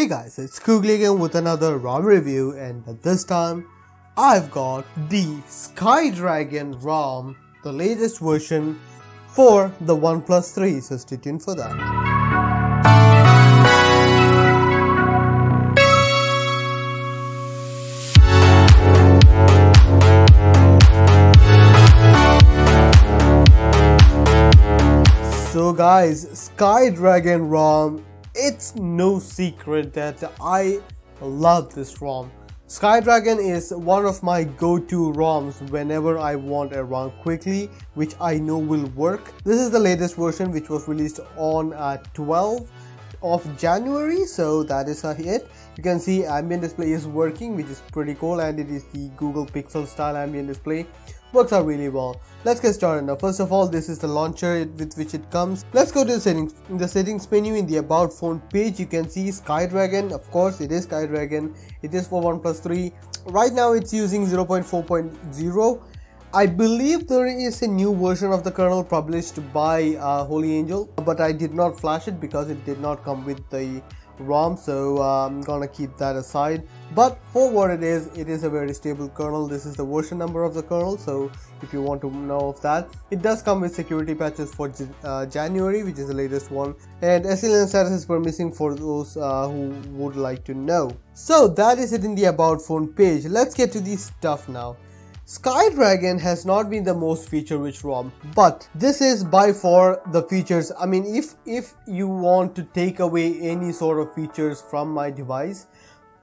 Hey guys, it's Koogly again with another ROM review, and this time I've got the Skydragon ROM, the latest version for the OnePlus 3, so stay tuned for that. So guys, Skydragon ROM, it's no secret that I love this ROM. Skydragon is one of my go-to ROMs whenever I want a ROM quickly, which I know will work. This is the latest version, which was released on 12th of January, so that is it. You can see ambient display is working, which is pretty cool, and it is the Google Pixel style ambient display. Works out really well. Let's get started now. First of all, this is the launcher with which it comes. Let's go to the settings. In the settings menu, in the about phone page, you can see Skydragon. Of course, it is Skydragon. It is for OnePlus 3. Right now, it's using 0.4.0. I believe there is a new version of the kernel published by Holy Angel, but I did not flash it because it did not come with the ROM, so I'm gonna keep that aside. But for what it is a very stable kernel. This is the version number of the kernel, so if you want to know of that, it does come with security patches for January, which is the latest one, and SLN status is permitting for those who would like to know. So that is it in the about phone page. Let's get to the stuff now. Skydragon has not been the most feature-rich ROM, but this is by far the features. I mean, if you want to take away any sort of features from my device,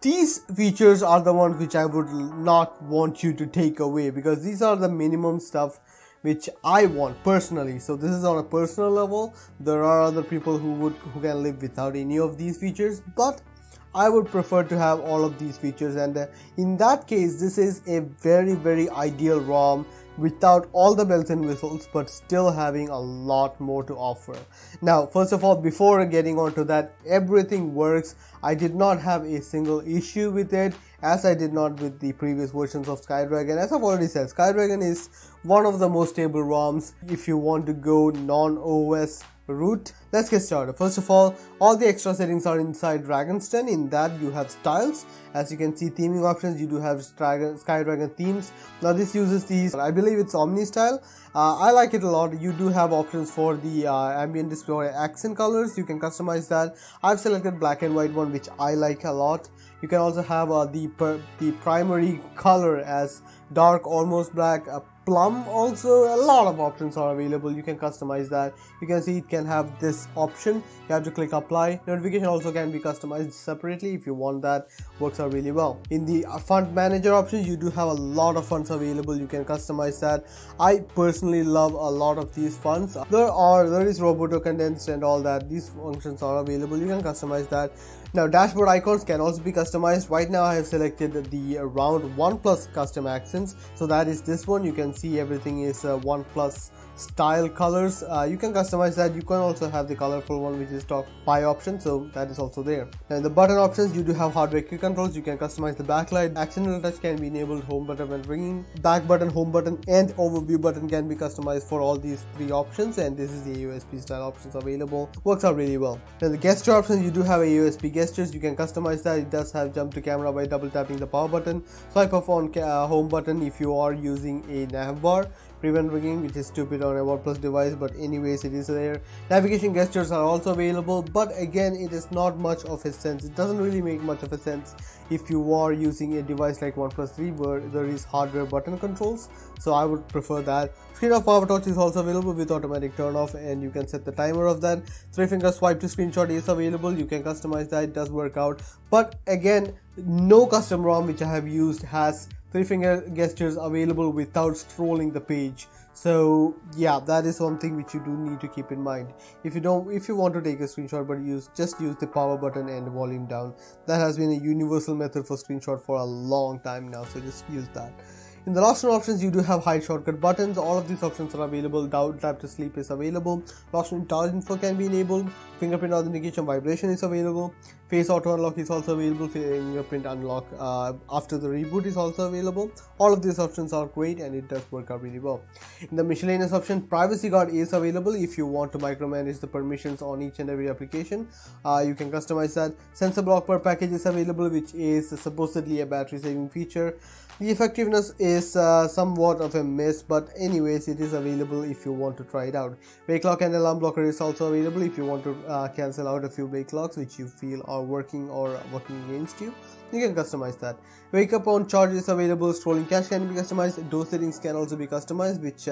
these features are the ones which I would not want you to take away, because these are the minimum stuff which I want personally. So this is on a personal level. There are other people who can live without any of these features, but I would prefer to have all of these features, and in that case this is a very ideal ROM without all the bells and whistles, but still having a lot more to offer. Now, first of all, before getting on to that, everything works. I did not have a single issue with it, as I did not with the previous versions of Skydragon. As I've already said, Skydragon is one of the most stable ROMs if you want to go non-OS route. Let's get started. First of all the extra settings are inside Dragon's Den. In that you have styles. As you can see, theming options, you do have Skydragon themes. Now this uses these, I believe it's Omni style. I like it a lot. You do have options for the ambient display or accent colors. You can customize that. I've selected black and white one, which I like a lot. You can also have the primary color as dark, almost black, plum. Also, a lot of options are available. You can customize that. You can see it can have this option. You have to click apply. Notification also can be customized separately if you want that. Works out really well. In the font manager options, you do have a lot of fonts available. You can customize that. I personally love a lot of these fonts. There is Roboto condensed and all that. These functions are available. You can customize that. Now, dashboard icons can also be customized. Right now I have selected the round OnePlus custom accents, so that is this one. You can see everything is OnePlus style colors. You can customize that. You can also have the colorful one, which is top pie option, so that is also there. And the button options, you do have hardware quick controls. You can customize the backlight. Accidental touch can be enabled. Home button when ringing. Back button, home button, and overview button can be customized for all these three options, and this is the AOSP style options available. Works out really well. Now the gesture options, you do have AOSP gestures. You can customize that. It does have jump to camera by double tapping the power button. Swipe up on home button if you are using a nav bar. Prevent ringing, which is stupid on a OnePlus device, but anyways it is there. Navigation gestures are also available, but again it is not much of a sense. It doesn't really make much of a sense if you are using a device like OnePlus 3 where there is hardware button controls, so I would prefer that. Screen off power torch is also available with automatic turn off, and you can set the timer of that. 3-finger swipe to screenshot is available. You can customize that. It does work out, but again, no custom ROM which I have used has 3-finger gestures available without scrolling the page. So yeah, that is something which you do need to keep in mind. If you want to take a screenshot but just use the power button and volume down. That has been a universal method for screenshot for a long time now, so just use that. In the last one options, you do have hide shortcut buttons. All of these options are available. Down tap to sleep is available. Lost in touch info can be enabled. Fingerprint authentication vibration is available. Face auto unlock is also available. Fingerprint unlock after the reboot is also available. All of these options are great and it does work out really well. In the miscellaneous option, privacy guard is available if you want to micromanage the permissions on each and every application. You can customize that. Sensor block per package is available, which is supposedly a battery saving feature. The effectiveness is somewhat of a miss, but anyways, it is available if you want to try it out. Wake lock and alarm blocker is also available if you want to cancel out a few wake locks which you feel are working or working against you. You can customize that. Wake up on charge is available. Scrolling cache can be customized. Door settings can also be customized, which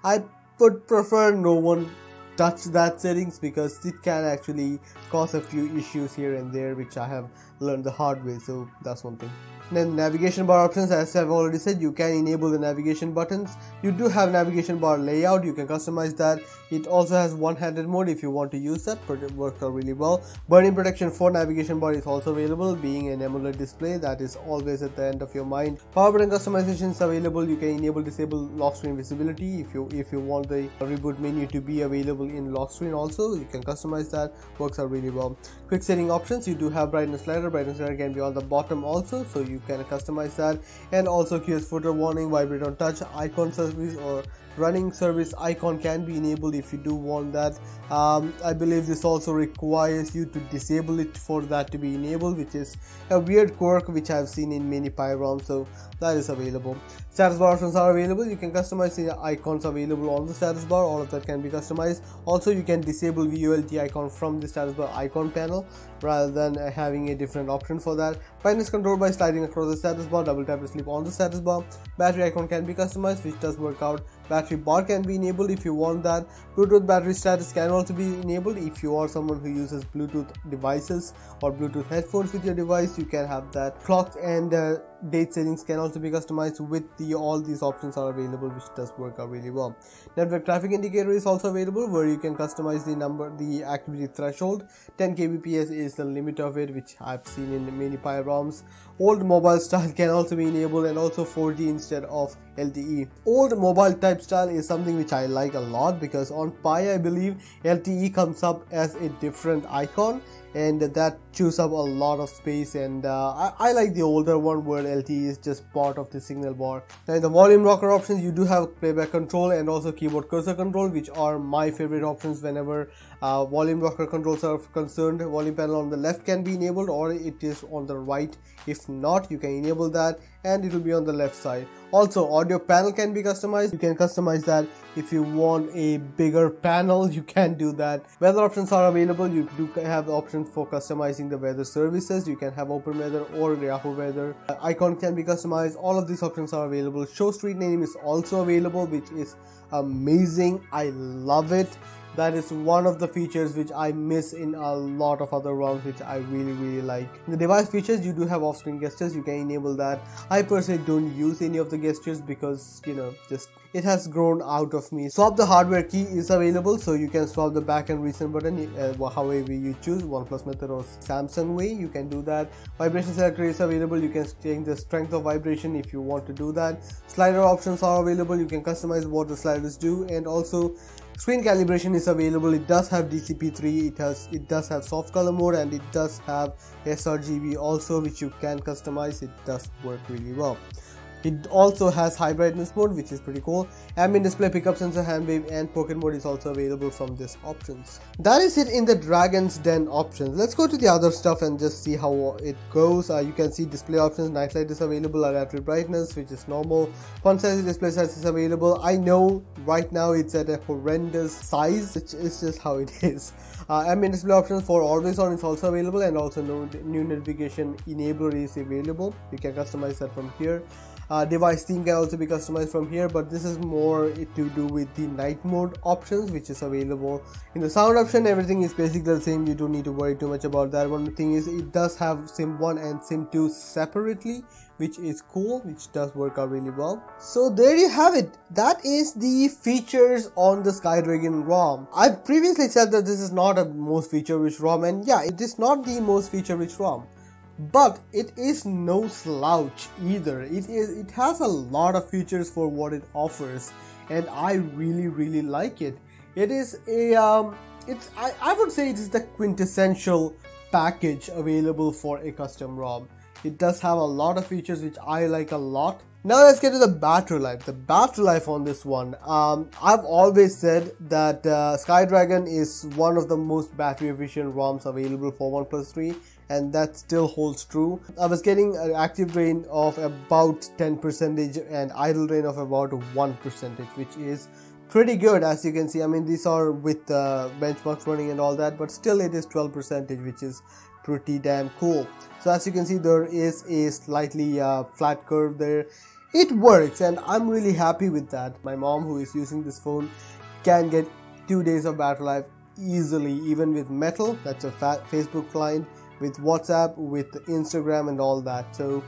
I would prefer no one touch that settings because it can actually cause a few issues here and there, which I have learned the hard way, so that's one thing. Then navigation bar options, as I've already said, you can enable the navigation buttons. You do have navigation bar layout, you can customize that. It also has one-handed mode if you want to use that, but it works out really well. Burn-in protection for navigation bar is also available, being an AMOLED display that is always at the end of your mind. Power button customization is available. You can enable disable lock screen visibility if you want the reboot menu to be available in lock screen also. You can customize that, works out really well. Quick setting options, you do have brightness slider can be on the bottom also, so you can customize that. And also QS footer warning, vibrate on touch, icon service or running service icon can be enabled if you do want that. I believe this also requires you to disable it for that to be enabled, which is a weird quirk which I've seen in many ROMs, so that is available. Status bar options are available. You can customize the icons available on the status bar. All of that can be customized. Also, you can disable VULT icon from the status bar icon panel rather than having a different option for that. Brightness controlled by sliding across the status bar. Double tap to sleep on the status bar. Battery icon can be customized, which does work out. Battery bar can be enabled if you want that. Bluetooth battery status can also be enabled if you are someone who uses Bluetooth devices or Bluetooth headphones with your device. You can have that. Clock and date settings can also be customized with all these options are available, which does work out really well. Network traffic indicator is also available, where you can customize the activity threshold. 10 kbps is the limit of it, which I've seen in many ROMs. Old mobile style can also be enabled, and also 4G instead of LTE. Old mobile type style is something which I like a lot, because on Pi I believe LTE comes up as a different icon, and that chews up a lot of space, and I like the older one where LTE is just part of the signal bar. Now in the volume rocker options, you do have playback control and also keyboard cursor control, which are my favorite options whenever volume rocker controls are concerned. Volume panel on the left can be enabled, or it is on the right. If not, you can enable that and it will be on the left side. Also, audio panel can be customized. You can customize that. If you want a bigger panel, you can do that. Weather options are available. You do have the option for customizing the weather services. You can have Open Weather or Yahoo Weather. Icon can be customized. All of these options are available. Show street name is also available, which is amazing. I love it. That is one of the features which I miss in a lot of other ROMs, which I really like. In the device features, you do have off-screen gestures. You can enable that. I personally don't use any of the gestures because, just it has grown out of me. Swap the hardware key is available, so you can swap the back and recent button however you choose, OnePlus method or Samsung way. You can do that. Vibration selector is available. You can change the strength of vibration if you want to do that. Slider options are available. You can customize what the sliders do, and also screen calibration is available. It does have DCP3, it does have soft color mode, and it does have sRGB also, which you can customize. It does work really well. It also has high brightness mode, which is pretty cool. Ambient display, pickup sensor, hand wave, and pocket mode is also available from these options. That is it in the Dragon's Den options. Let's go to the other stuff and just see how it goes. You can see display options. Nightlight is available. Adaptive brightness, which is normal. Font size, display size is available. I know right now it's at a horrendous size, which is just how it is. Ambient display options for always on is also available, and also new notification enabler is available. You can customize that from here. Device theme can also be customized from here, but this is more to do with the night mode options, which is available. In the sound option, everything is basically the same. You don't need to worry too much about that. One thing is, it does have SIM 1 and SIM 2 separately, which is cool, which does work out really well. So there you have it. That is the features on the Skydragon ROM. I previously said that this is not a most feature-rich ROM, and yeah, it is not the most feature-rich ROM. But it is no slouch either. It has a lot of features for what it offers, and I really like it. It is a I would say it is the quintessential package available for a custom ROM. It does have a lot of features which I like a lot. Now let's get to the battery life. The battery life on this one. I've always said that Skydragon is one of the most battery efficient ROMs available for OnePlus 3, and that still holds true. I was getting an active drain of about 10% and idle drain of about 1%, which is pretty good. As you can see, I mean, these are with benchmarks running and all that, but still it is 12%, which is pretty damn cool. So as you can see, there is a slightly flat curve there. It works, and I'm really happy with that. My mom, who is using this phone, can get 2 days of battery life easily, even with Metal, that's a Facebook client, with WhatsApp, with Instagram and all that. So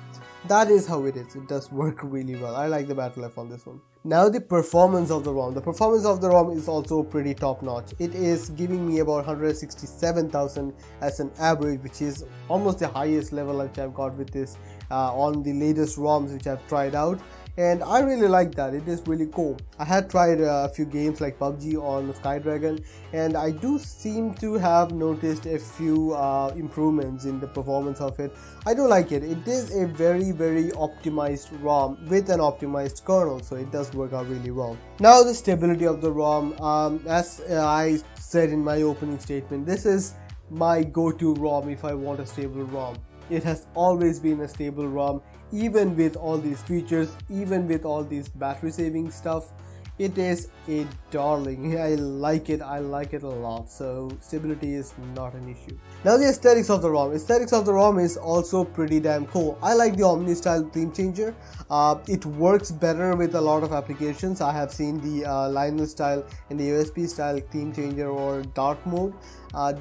that is how it is. It does work really well. I like the battery life on this one. Now the performance of the ROM. The performance of the ROM is also pretty top notch. It is giving me about 167,000 as an average, which is almost the highest level which I've got with this on the latest ROMs which I've tried out. And I really like that. It is really cool. I had tried a few games like PUBG on Skydragon, and I do seem to have noticed a few improvements in the performance of it. I do like it. It is a very optimized ROM with an optimized kernel, so it does work out really well. Now the stability of the ROM. As I said in my opening statement, this is my go-to ROM if I want a stable ROM. It has always been a stable ROM, even with all these features, even with all these battery saving stuff. It is a darling. I like it a lot, so stability is not an issue. Now the aesthetics of the ROM. Aesthetics of the ROM is also pretty damn cool. I like the Omni style theme changer. It works better with a lot of applications. I have seen the Lionel style and the USB style theme changer or dark mode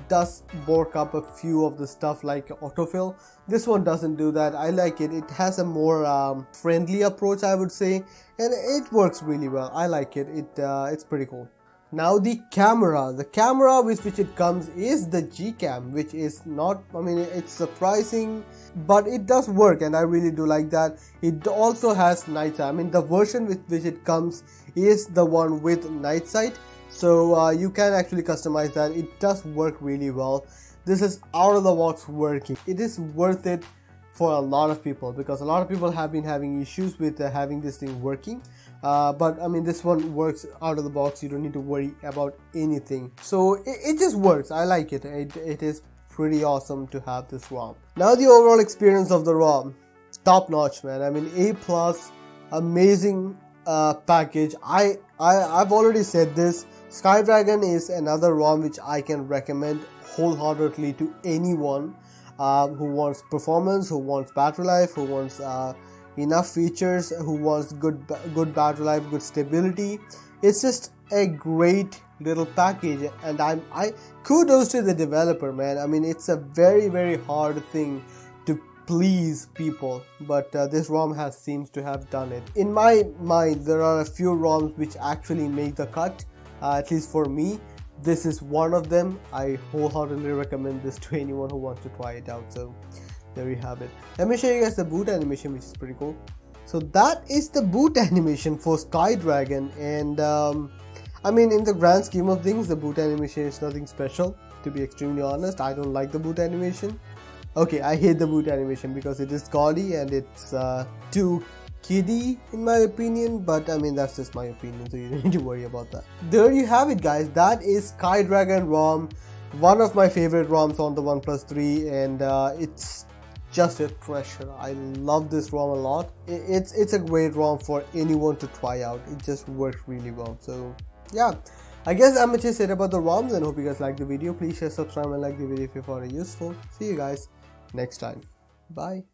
does work up a few of the stuff like autofill. This one doesn't do that. I like it. It has a more friendly approach, I would say, and it works really well. I like it. It's pretty cool. Now the camera with which it comes is the G-Cam, which is not, I mean, it's surprising, but it does work, and I really do like that. It also has night sight. I mean, the version with which it comes is the one with night sight, so you can actually customize that. It does work really well. This is out of the box working. It is worth it for a lot of people, because a lot of people have been having issues with having this thing working, but I mean, this one works out of the box. You don't need to worry about anything, so it just works. I like it. It is pretty awesome to have this ROM. Now the overall experience of the ROM, top notch, man. I mean, A+, amazing package. I've already said this. Skydragon is another ROM which I can recommend wholeheartedly to anyone who wants performance, who wants battery life, who wants enough features, who wants good battery life, good stability. It's just a great little package, and I kudos to the developer, man. I mean, it's a very hard thing to please people, but this ROM seems to have done it. In my mind, there are a few ROMs which actually make the cut, at least for me. This is one of them. I wholeheartedly recommend this to anyone who wants to try it out. So there you have it. Let me show you guys the boot animation, which is pretty cool. So that is the boot animation for Skydragon, and I mean, in the grand scheme of things, the boot animation is nothing special, to be extremely honest. I don't like the boot animation. Okay, I hate the boot animation because it is gaudy and it's too kiddie in my opinion, but I mean, that's just my opinion, so you don't need to worry about that. There you have it, guys. That is Skydragon ROM, one of my favorite ROMs on the OnePlus 3, and it's just a treasure. I love this ROM a lot. It's a great ROM for anyone to try out. It just works really well. So yeah, I guess I'm much said about the ROMs, and hope you guys liked the video. Please share, subscribe, and like the video if you found it useful. See you guys next time. Bye.